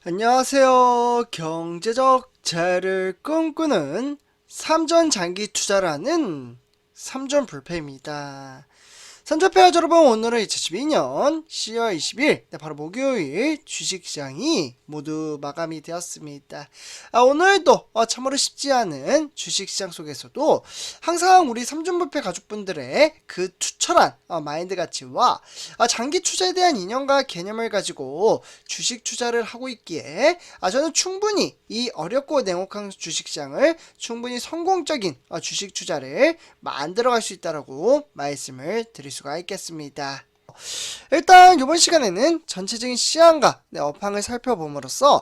안녕하세요. 경제적 자유를 꿈꾸는 삼전 장기 투자라는 삼전불패입니다. 삼전패 여러분, 오늘은 2012년 10월 20일 바로 목요일 주식시장이 모두 마감이 되었습니다. 오늘도 참으로 쉽지 않은 주식시장 속에서도 항상 우리 삼전불패 가족분들의 그 투철한 마인드 가치와 장기 투자에 대한 이념과 개념을 가지고 주식 투자를 하고 있기에 저는 충분히 이 어렵고 냉혹한 주식시장을 충분히 성공적인 주식 투자를 만들어갈 수 있다라고 말씀을 드릴 수가 있겠습니다. 일단 이번 시간에는 전체적인 시황과 업황을 살펴봄으로써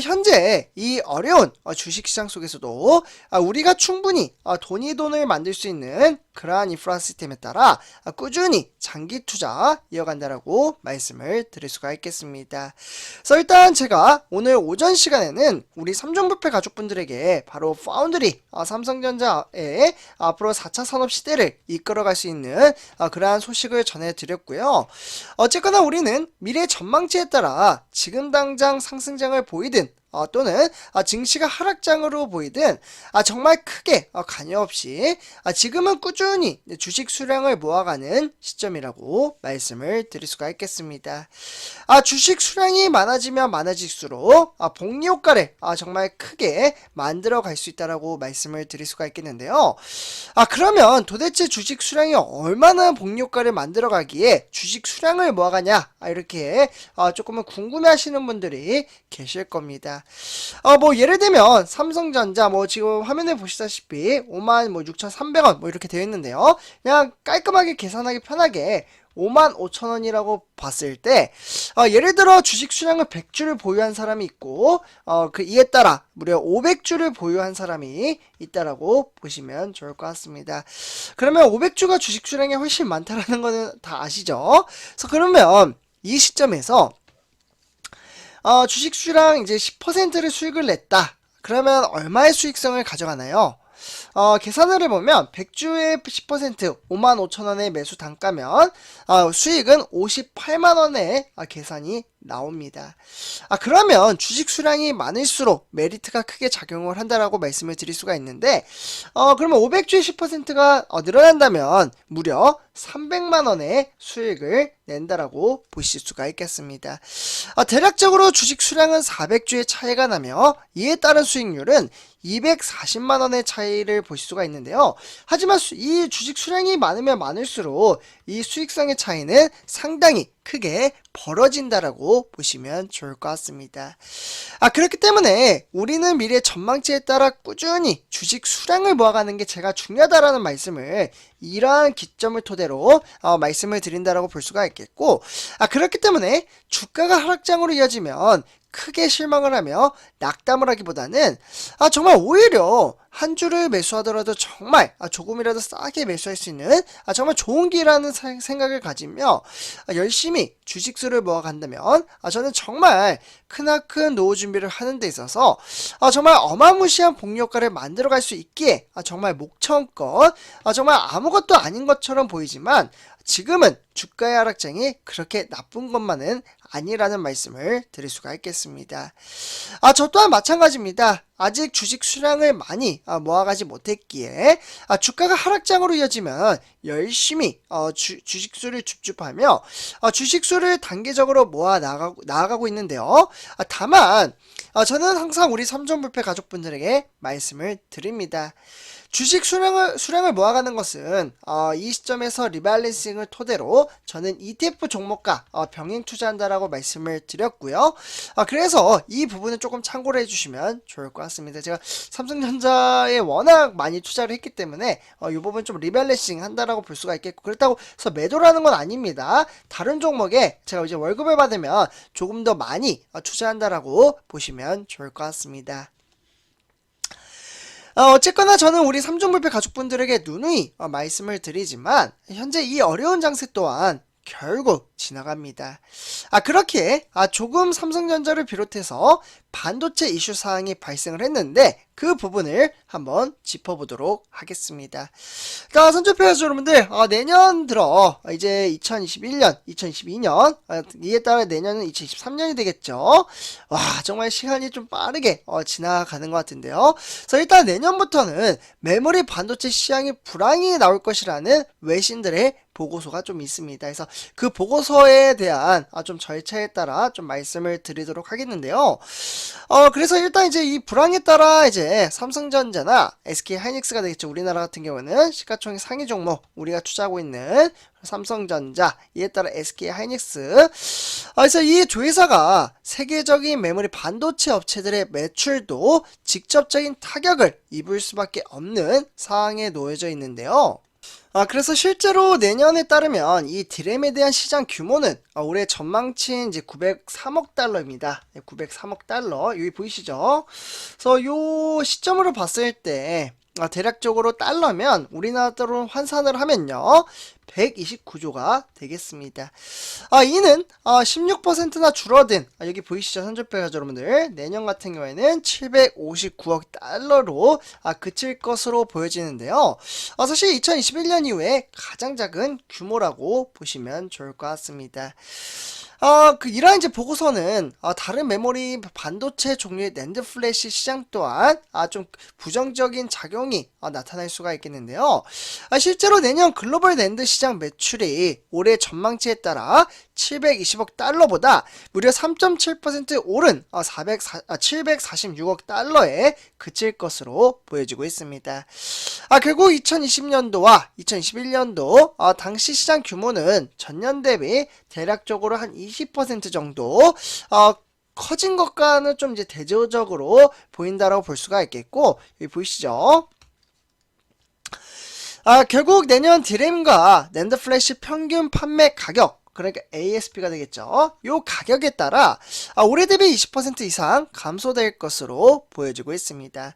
현재 이 어려운 주식시장 속에서도 우리가 충분히 돈을 만들 수 있는 그러한 인프라 시스템에 따라 꾸준히 장기 투자 이어간다라고 말씀을 드릴 수가 있겠습니다. 그래서 일단 제가 오늘 오전 시간에는 우리 삼전불패 가족분들에게 바로 파운드리 삼성전자의 앞으로 4차 산업시대를 이끌어갈 수 있는 그러한 소식을 전해드렸고요. 어쨌거나 우리는 미래 전망치에 따라 지금 당장 상승장을 보이든 또는 증시가 하락장으로 보이든 정말 크게 관여 없이 지금은 꾸준히 주식 수량을 모아가는 시점이라고 말씀을 드릴 수가 있겠습니다. 주식 수량이 많아지면 많아질수록 복리 효과를 정말 크게 만들어 갈 수 있다라고 말씀을 드릴 수가 있겠는데요. 그러면 도대체 주식 수량이 얼마나 복리 효과를 만들어 가기에 주식 수량을 모아가냐, 이렇게 조금은 궁금해 하시는 분들이 계실 겁니다. 뭐 예를 들면 삼성전자 지금 화면에 보시다시피 56,300원 이렇게 되어 있는데요. 그냥 깔끔하게 계산하기 편하게 55,000원이라고 봤을 때 예를 들어 주식 수량을 100주를 보유한 사람이 있고 이에 따라 무려 500주를 보유한 사람이 있다라고 보시면 좋을 것 같습니다. 그러면 500주가 주식 수량이 훨씬 많다라는 거는 다 아시죠? 그래서 그러면 이 시점에서 주식 수량 이제 10%를 수익을 냈다. 그러면 얼마의 수익성을 가져가나요? 계산을 해보면 100주의 10% 55,000원의 매수 단가면 수익은 58만원의 계산이 나옵니다. 그러면 주식 수량이 많을수록 메리트가 크게 작용을 한다라고 말씀을 드릴 수가 있는데 그러면 500주의 10%가 늘어난다면 무려 300만원의 수익을 낸다라고 보실 수가 있겠습니다. 대략적으로 주식 수량은 400주의 차이가 나며 이에 따른 수익률은 240만원의 차이를 보실 수가 있는데요. 하지만 이 주식 수량이 많으면 많을수록 이 수익성의 차이는 상당히 크게 벌어진다라고 보시면 좋을 것 같습니다. 그렇기 때문에 우리는 미래 전망치에 따라 꾸준히 주식 수량을 모아가는 게 제가 중요하다라는 말씀을 이러한 기점을 토대로 말씀을 드린다라고 볼 수가 있겠고, 그렇기 때문에 주가가 하락장으로 이어지면 크게 실망을 하며 낙담을 하기보다는 정말 오히려 한 주를 매수하더라도 정말 조금이라도 싸게 매수할 수 있는 정말 좋은 기회라는 생각을 가지며 열심히 주식수를 모아간다면 저는 정말 크나큰 노후 준비를 하는 데 있어서 정말 어마무시한 복리 효과를 만들어갈 수 있기에 정말 목청껏 정말 아무것도 아닌 것처럼 보이지만 지금은 주가의 하락장이 그렇게 나쁜 것만은 아니라는 말씀을 드릴 수가 있겠습니다. 저 또한 마찬가지입니다. 아직 주식 수량을 많이 모아가지 못했기에 주가가 하락장으로 이어지면 열심히 주식수를 줍줍하며 주식수를 단계적으로 모아 나아가고 있는데요. 다만 저는 항상 우리 삼전불패 가족분들에게 말씀을 드립니다. 주식 수량을 모아가는 것은 이 시점에서 리밸런싱을 토대로 저는 ETF 종목과 병행 투자한다라고 말씀을 드렸고요. 그래서 이 부분은 조금 참고를 해주시면 좋을 것 같습니다. 제가 삼성전자에 워낙 많이 투자를 했기 때문에 이 부분 좀 리밸런싱 한다라고 볼 수가 있겠고, 그렇다고 해서 매도라는 건 아닙니다. 다른 종목에 제가 이제 월급을 받으면 조금 더 많이 투자한다라고 보시면 좋을 것 같습니다. 어쨌거나 저는 우리 삼전불패 가족분들에게 누누이 말씀을 드리지만 현재 이 어려운 장세 또한 결국 지나갑니다. 그렇게 조금 삼성전자를 비롯해서 반도체 이슈 사항이 발생을 했는데 그 부분을 한번 짚어보도록 하겠습니다. 자, 선조표 여러분들, 내년 들어 이제 2021년, 2022년, 이에 따라 내년은 2023년이 되겠죠. 와, 정말 시간이 좀 빠르게 지나가는 것 같은데요. 그래서 일단 내년부터는 메모리 반도체 시장이 불황이 나올 것이라는 외신들의 보고서가 좀 있습니다. 그래서 그 보고서에 대한 좀 절차에 따라 좀 말씀을 드리도록 하겠는데요. 그래서 일단 이제 이 불황에 따라 이제 삼성전자나 SK 하이닉스가 되겠죠. 우리나라 같은 경우는 시가총액 상위 종목 우리가 투자하고 있는 삼성전자, 이에 따라 SK 하이닉스. 그래서 이 조회사가 세계적인 메모리 반도체 업체들의 매출도 직접적인 타격을 입을 수밖에 없는 상황에 놓여져 있는데요. 그래서 실제로 내년에 따르면 이 디램에 대한 시장 규모는 올해 전망치인 이제 903억 달러입니다. 903억 달러. 여기 보이시죠? 그래서 요 시점으로 봤을 때 대략적으로 달러면 우리나라로 환산을 하면요 129조가 되겠습니다. 이는 16%나 줄어든, 여기 보이시죠 선조표 여러분들, 내년 같은 경우에는 759억 달러로 그칠 것으로 보여지는데요. 사실 2021년 이후에 가장 작은 규모라고 보시면 좋을 것 같습니다. 이러한 이제 보고서는 다른 메모리 반도체 종류의 낸드 플래시 시장 또한 좀 부정적인 작용이 나타날 수가 있겠는데요. 실제로 내년 글로벌 낸드 시장 매출이 올해 전망치에 따라 720억 달러보다 무려 3.7% 오른 746억 달러에 그칠 것으로 보여지고 있습니다. 결국 2020년도와 2021년도 당시 시장 규모는 전년 대비 대략적으로 한 20% 정도 커진 것과는 좀 이제 대조적으로 보인다라고 볼 수가 있겠고, 여기 보이시죠? 결국 내년 디램과 낸드 플래시 평균 판매 가격, 그러니까 ASP가 되겠죠. 요 가격에 따라 올해 대비 20% 이상 감소될 것으로 보여지고 있습니다.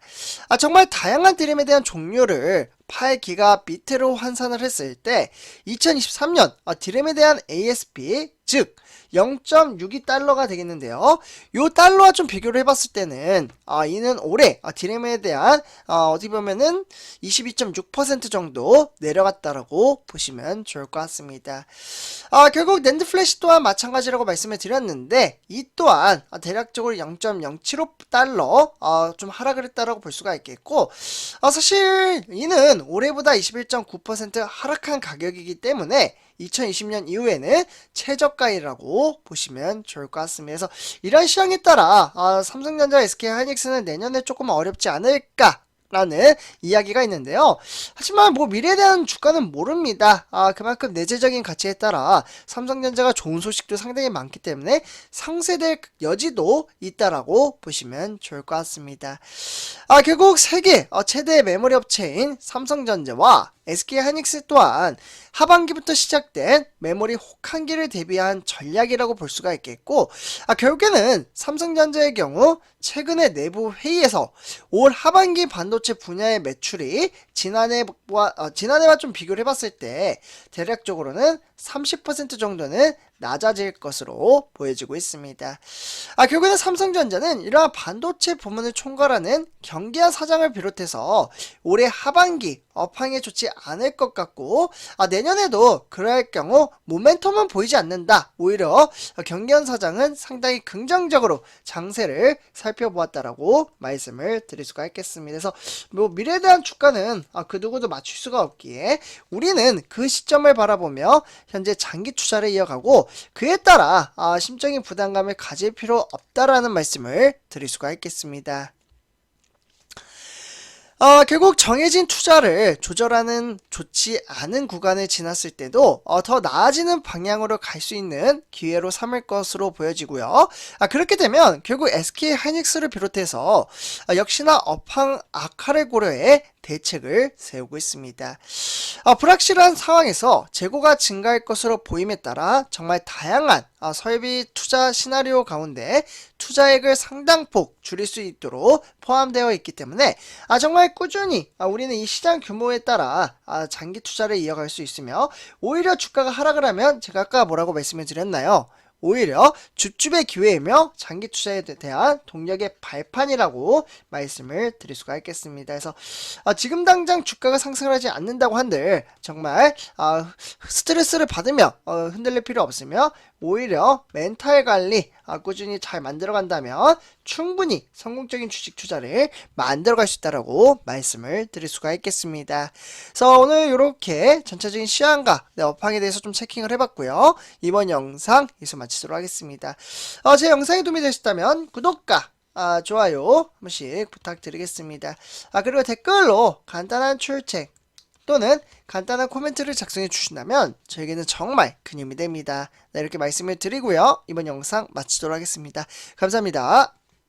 정말 다양한 디램에 대한 종류를 8기가비트로 환산을 했을 때 2023년 디램에 대한 ASP, 즉 0.62달러가 되겠는데요. 요 달러와 좀 비교를 해봤을 때는 이는 올해 디램에 대한 어떻게 보면은 22.6% 정도 내려갔다라고 보시면 좋을 것 같습니다. 결국 낸드 플래시 또한 마찬가지라고 말씀을 드렸는데 이 또한 대략적으로 0.075달러 좀 하락을 했다라고 볼 수가 있겠고, 사실 이는 올해보다 21.9% 하락한 가격이기 때문에 2020년 이후에는 최저가이라고 보시면 좋을 것 같습니다. 그래서 이런 시장에 따라 삼성전자, SK 하이닉스는 내년에 조금 어렵지 않을까 라는 이야기가 있는데요. 하지만 뭐 미래에 대한 주가는 모릅니다. 그만큼 내재적인 가치에 따라 삼성전자가 좋은 소식도 상당히 많기 때문에 상쇄될 여지도 있다라고 보시면 좋을 것 같습니다. 결국 세계 최대 메모리 업체인 삼성전자와 SK 하이닉스 또한 하반기부터 시작된 메모리 혹한기를 대비한 전략이라고 볼 수가 있겠고, 결국에는 삼성전자의 경우 최근에 내부 회의에서 올 하반기 반도체 분야의 매출이 지난해와 좀 비교를 해봤을 때 대략적으로는 30% 정도는 낮아질 것으로 보여지고 있습니다. 결국에는 삼성전자는 이러한 반도체 부문을 총괄하는 경기화 사장을 비롯해서 올해 하반기 업황에 좋지 않을 것 같고, 내년에도 그럴 경우 모멘텀은 보이지 않는다. 오히려 경기현 사장은 상당히 긍정적으로 장세를 살펴보았다라고 말씀을 드릴 수가 있겠습니다. 그래서 뭐 미래에 대한 주가는 그 누구도 맞출 수가 없기에 우리는 그 시점을 바라보며 현재 장기 투자를 이어가고 그에 따라 심적인 부담감을 가질 필요 없다라는 말씀을 드릴 수가 있겠습니다. 결국 정해진 투자를 조절하는 좋지 않은 구간을 지났을 때도 더 나아지는 방향으로 갈 수 있는 기회로 삼을 것으로 보여지고요. 그렇게 되면 결국 SK 하이닉스를 비롯해서 역시나 업황 악화를 고려해 대책을 세우고 있습니다. 불확실한 상황에서 재고가 증가할 것으로 보임에 따라 정말 다양한 설비 투자 시나리오 가운데 투자액을 상당폭 줄일 수 있도록 포함되어 있기 때문에 정말 꾸준히 우리는 이 시장 규모에 따라 장기 투자를 이어갈 수 있으며, 오히려 주가가 하락을 하면 제가 아까 뭐라고 말씀을 드렸나요? 오히려 줍줍의 기회이며 장기 투자에 대한 동력의 발판이라고 말씀을 드릴 수가 있겠습니다. 그래서 지금 당장 주가가 상승을 하지 않는다고 한들 정말 스트레스를 받으며 흔들릴 필요 없으며, 오히려 멘탈 관리 꾸준히 잘 만들어 간다면 충분히 성공적인 주식 투자를 만들어 갈 수 있다라고 말씀을 드릴 수가 있겠습니다. 그래서 오늘 이렇게 전체적인 시황과 업황에 대해서 좀 체킹을 해봤고요. 이번 영상 여기서 마치도록 하겠습니다. 제 영상이 도움이 되셨다면 구독과 좋아요 한 번씩 부탁드리겠습니다. 그리고 댓글로 간단한 출첵 또는 간단한 코멘트를 작성해 주신다면 저에게는 정말 큰 힘이 됩니다. 네, 이렇게 말씀을 드리고요. 이번 영상 마치도록 하겠습니다. 감사합니다.